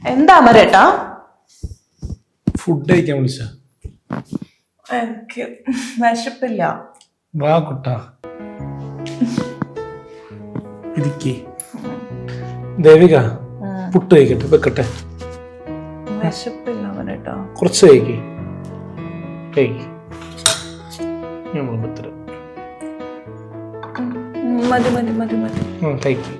എന്താ അമരേട്ടാ? ഫുഡ് കഴിക്കാൻ വിളിച്ച? എനിക്ക് വിശപ്പില്ല. വാ കുട്ടാ ഇരിക്കേ. ദേവിക പുട്ട് കഴിക്കട്ടെ, വെക്കട്ടെ? വിശപ്പില്ല അമരേട്ടാ. കുറച്ച് കഴിക്കേ. നമ്മൾ പത്തര മതി മതി മതി മതി. കഴിക്കേ.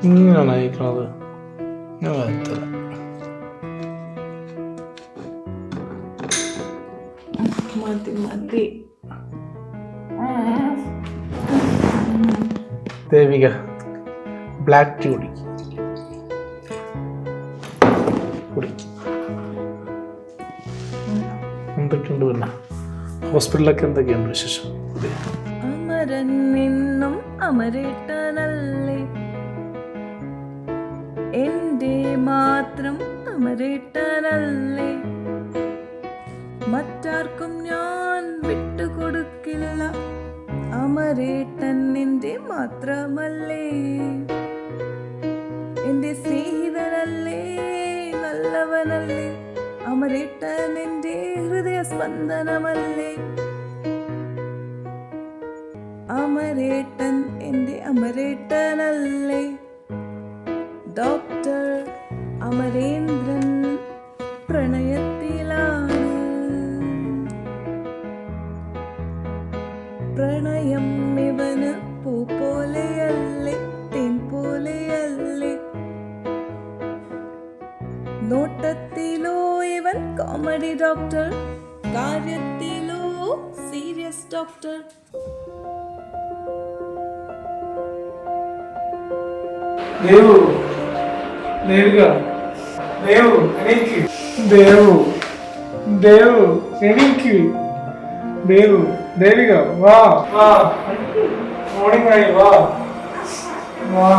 ഇങ്ങനെയാണ് അയക്കണത്. ഞാൻ വരത്തില്ല. മതി മതി. ദേവിക ബ്ലാക്ക് ടീ കുടിക്കും. എന്തൊക്കെയുണ്ട് പിന്നെ? ഹോസ്പിറ്റലിലൊക്കെ എന്തൊക്കെയുണ്ട് വിശേഷം? അമരൻ നിന്നും അമരേട്ടനല്ലേ, എന്റെ മാത്രം അമരേട്ടനല്ലേ, മറ്റാർക്കും ഞാൻ വിട്ടുകൊടുക്കില്ല, അമരേട്ടൻ എന്റെ മാത്രമല്ലേ, എന്റെ സ്നേഹിതനല്ലേ, നല്ലവനല്ലേ, അമരേട്ടൻ എന്റെ ഹൃദയ സ്പന്ദനമല്ലേ, അമരേട്ടൻ എന്റെ അമരേട്ടനല്ലേ. ഡോക്ടർ അമരേന്ദ്രൻ പ്രണയത്തിലാണ്, പ്രണയം ഇവന് പൂ പോലെയല്ലേ, തേൻ പോലെയല്ലേ, നോട്ടത്തിലോ ഇവൻ കോമഡി ഡോക്ടർ, കാര്യത്തിലോ സീരിയസ് ഡോക്ടർ. ദേവു, ദേവിക, ദേവു എണീക്ക്, ദേവു, ദേവു എണീക്ക്, ദേവു, ദേവിക വാ വാ, മോർണിംഗ് ആയി, വാ വാ.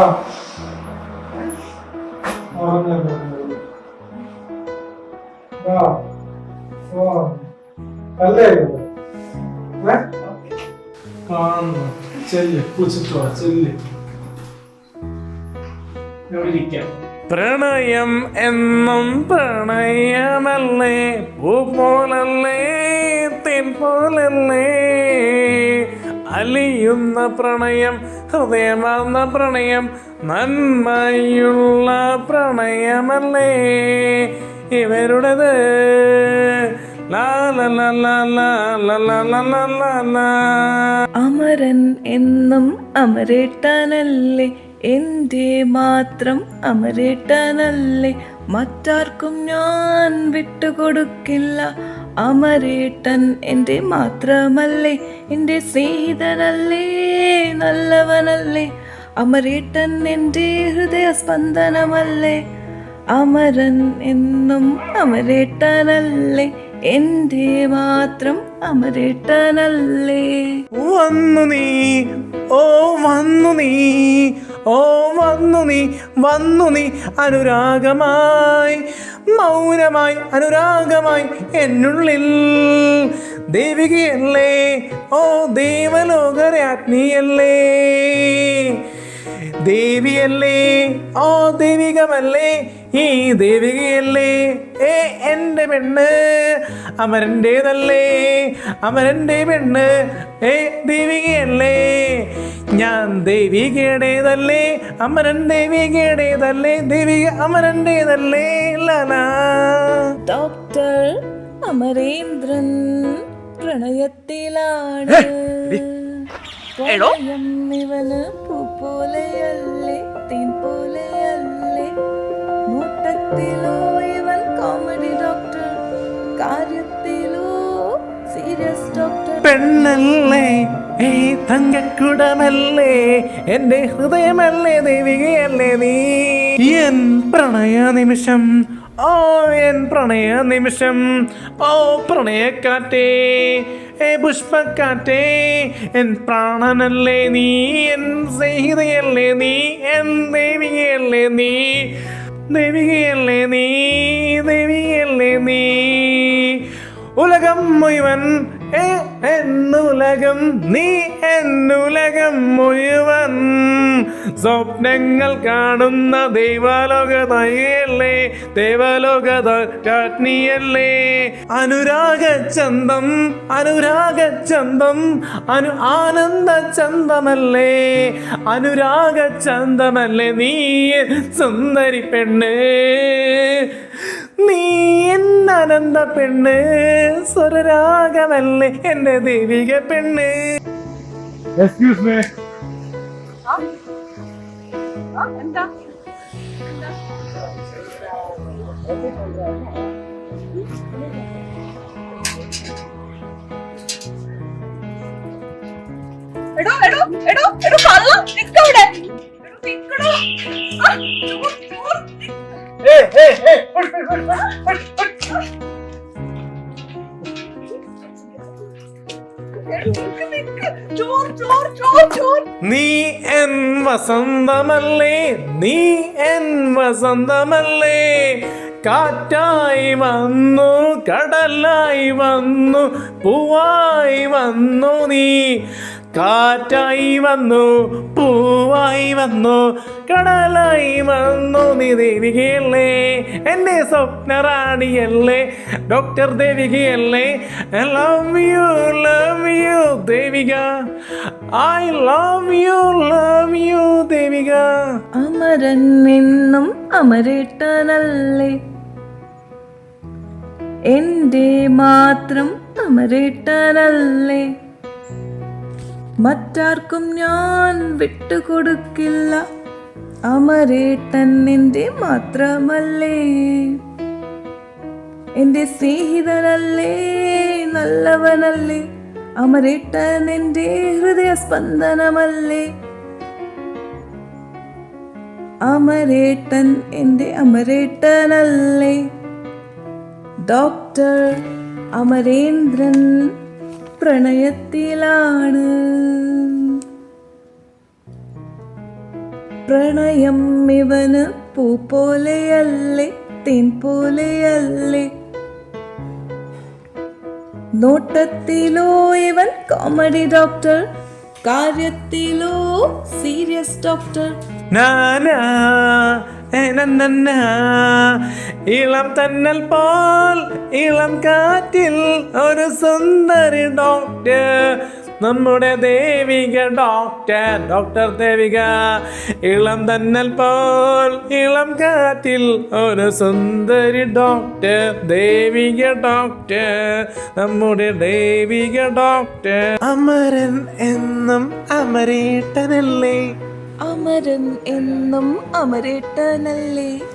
വാ വാ, അല്ലേ കാണുന്നു. ചെല്ല്, കുളിച്ചിട്ട് വാ, ചെല്ല്. പ്രണയം എന്നും പ്രണയമല്ലേ, പൂ പോലല്ലേ, തേൻ പോലല്ലേ, അലിയുന്ന പ്രണയം, ഹൃദയമാർന്ന പ്രണയം, നന്മയുള്ള പ്രണയമല്ലേ ഇവരുടേത്. അമരൻ എന്നും അമരേട്ടനല്ലേ, എന്റെ മാത്രം അമരേട്ടനല്ലേ, മറ്റാർക്കും ഞാൻ വിട്ടുകൊടുക്കില്ല, അമരേട്ടൻ എന്റെ മാത്രമല്ലേ, എന്റെ സ്നേഹിതനല്ലേ, നല്ലവനല്ലേ, അമരേട്ടൻ എന്റെ ഹൃദയ സ്പന്ദനമല്ലേ, അമരൻ എന്നും അമരേട്ടനല്ലേ, എന്റെ മാത്രം അമരേട്ടനല്ലേ. വന്നു നീ, ഓ വന്നു നീ, ഓ വന്നു നീ, വന്നു നീ അനുരാഗമായി, മൗനമായി അനുരാഗമായി എന്നുള്ളിൽ, ദേവികയല്ലേ, ഓ ദേവലോകരാജ്ഞിയല്ലേ, ദേവിയല്ലേ, ഓ ദേവികമല്ലേ, ഈ ദേവികയല്ലേ എൻ്റെ പെണ്ണ്, അമരൻ്റേതല്ലേ, അമരൻ്റെ പെണ്ണ്, ദേവികയല്ലേ, ഞാൻ ദേവികയുടേതല്ലേ, അമരൻ ദേവികയുടേതല്ലേ, ദേവിക അമരൻ്റേതല്ലേ. ലാലാ. ഡോക്ടർ അമരേന്ദ്രൻ പ്രണയത്തിലാണ്, പ്രണയം ഇവന് പൂ പോലെയല്ലേ, തേൻ പോലെയല്ലേ, നോട്ടത്തിലോ ഇവൻ കോമഡി ഡോക്ടർ, കാര്യത്തിലോ സീരിയസ് ഡോക്ടർ. പെണ്ണല്ലേ, തങ്കക്കുടമല്ലേ, എന്റെ ഹൃദയമല്ലേ, ദേവികയല്ലേ നീ. എൻ പ്രണയ നിമിഷം, ഓ എൻ പ്രണയ നിമിഷം, ഓ പ്രണയക്കാറ്റേ, പുഷ്പക്കാറ്റേ, എൻ പ്രാണനല്ലേ നീ, എൻ സ്നേഹിതയല്ലേ നീ, എൻ ദേവികയല്ലേ നീ, ദേവികയല്ലേ നീ, ദേവികയല്ലേ നീ. ഉലകം മുഴുവൻ എന്നുലകം നീ എന്നുലകം മുഴുവൻ സ്വപ്നങ്ങൾ കാണുന്ന ദൈവലോകതയല്ലേ ദേവലോകതീയല്ലേ അനുരാഗചന്തം അനുരാഗചന്തം ആനന്ദചന്തമല്ലേ അനുരാഗചന്തമല്ലേ നീ സുന്ദരി പെണ്ണ് നീ എന്നനന്ദ പെണ്ണ് സ്വരരാഗമല്ലേ എന്റെ ദൈവിക പെണ്ണ്. Excuse me. എന്താ എടോ എടോ എടോ എടോ കള്ള നിക്കവിടെ നിക്കടോ നീ എൻ വസന്തമല്ലേ നീ എൻ വസന്തമല്ലേ കാറ്റായി വന്നു കടലായി വന്നു പൂവായി വന്നു നീ കാറ്റായി വന്നു പൂവായി വന്നു കടലായി വന്നു നീ ദേവികയല്ലേ എൻ്റെ സ്വപ്നറാണിയല്ലേ ഡോക്ടർ ദേവികയല്ലേ love you Devika I love you Devika. Amaran എന്നും അമരേട്ടനല്ലേ എൻ്റെ മാത്രം അമരേട്ടനല്ലേ മറ്റാർക്കും ഞാൻ വിട്ടുകൊടുക്കില്ല അമരേട്ടൻ എൻ്റെ മാത്രമല്ലേ എൻ്റെ സ്നേഹിതനല്ലേ നല്ലവനല്ലേ അമരേട്ടൻ എൻ്റെ ഹൃദയസ്പന്ദനമല്ലേ അമരേട്ടൻ എൻ്റെ അമരേട്ടനല്ലേ ഡോക്ടർ അമരേന്ദ്രൻ പ്രണയത്തിലാണ് പ്രണയം ഇവന് പൂ പോലെയല്ലേ തേൻ പോലെയല്ലേ നോട്ടത്തിലോ ഇവൻ കോമഡി ഡോക്ടർ കാര്യത്തിലോ സീരിയസ് ഡോക്ടർ നാനാ ഇളം തന്നൽ പോൽ ഇളം കാറ്റിൽ ഒരു സുന്ദരി ഡോക്ടർ നമ്മുടെ ദേവിക ഡോക്ടർ ഡോക്ടർ ദേവിക ഇളം തന്നൽ പോൽ ഇളം കാറ്റിൽ ഒരു സുന്ദരി ഡോക്ടർ ദേവിക ഡോക്ടർ നമ്മുടെ ദേവിക ഡോക്ടർ അമരൻ എന്നും അമരേട്ടനല്ലേ അമരൻ എന്നും അമരേട്ടനല്ലേ